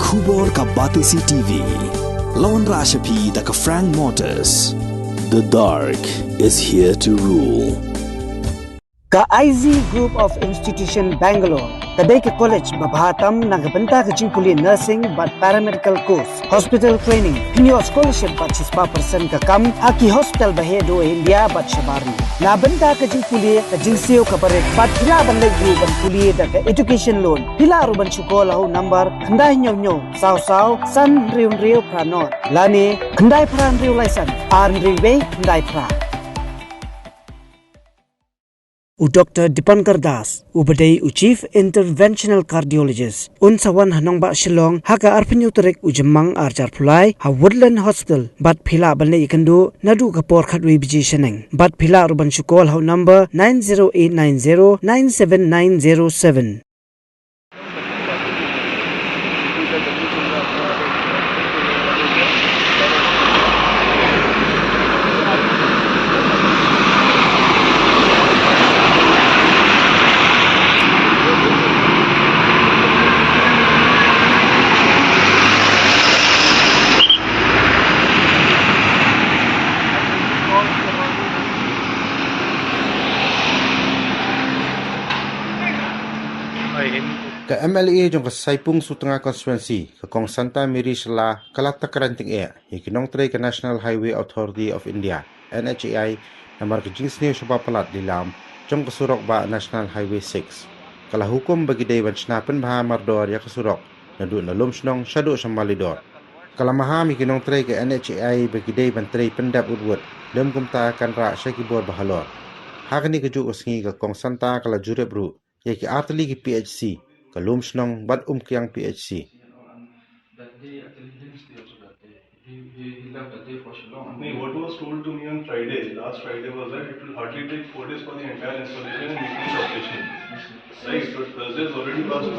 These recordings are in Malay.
Khubor ka Batisi TV. Lawan Rashapi da ka Frank Motors. The dark is here to rule. Ka IZ Group of Institution Bangalore. Kadai ke college babhatam nagabanta ke jingkuli nursing but paramedical course, hospital training, pinyo scholarship but 6% ka kam, haki hospital bahedo India but shabarni. Nabanta ke jingkuli ka jingsio ka barek but pila bandai group ban kuli da ka education loan. Pila aruban chukola ho number khandai nyo saw san riu pranor. Lani khandai pran riu laisan ar riu khandai pra. Dr. Dipankar Das, Ubadai Chief Interventional Cardiologist, Unsawan Hanongba Shillong, Haka Arpinyu Turek Ujamang Arjar Pulai, Ha Woodland Hospital, Bat Pila Banle Ikandu, Nadu Kapor Katwi Biji Sheneng, Bat Pila Ruban Shukol, How number 90890 97907. Ke MLA Jong ke Saipung Sutnga constituency ke Kong Santa Mary Shela kalak Takraiñ Tyngeh ke Nongtrei ke National Highway Authority of India NHAI nomor ke jingsni shaba palat dilam jong ke surok ba National Highway 6 kala hukum bagi dewan snapen baha mardor ya ke surok nadu nalum snong shadu samalidor kala maha mi ke Nongtrei ke NHAI bagi dewan trei pendap udwut dem kumta kan ra syakibor bahalor hakni ke ju usngi ke Kong Santa kala jurep ru ya ke atli ke PHC kalum snong bat kiang PHC. What was told to me on last Friday was that it will hardly take 4 days for the entire installation and making it operational. Right, but Thursday is already passed.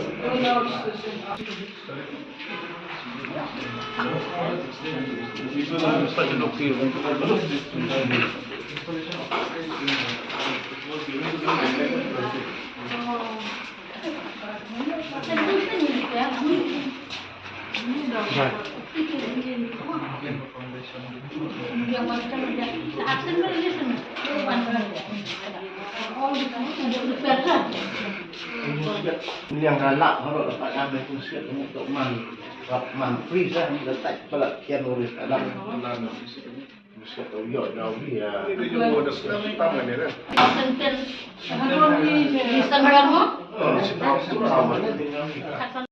Yang galak kalau letak kabel pusat untuk man freeze lah letak pelak kian urus dalam pusat tu yo jauh dia. Ini juga ada setang kan ya? Di Sanggarmo? Setang tinggal.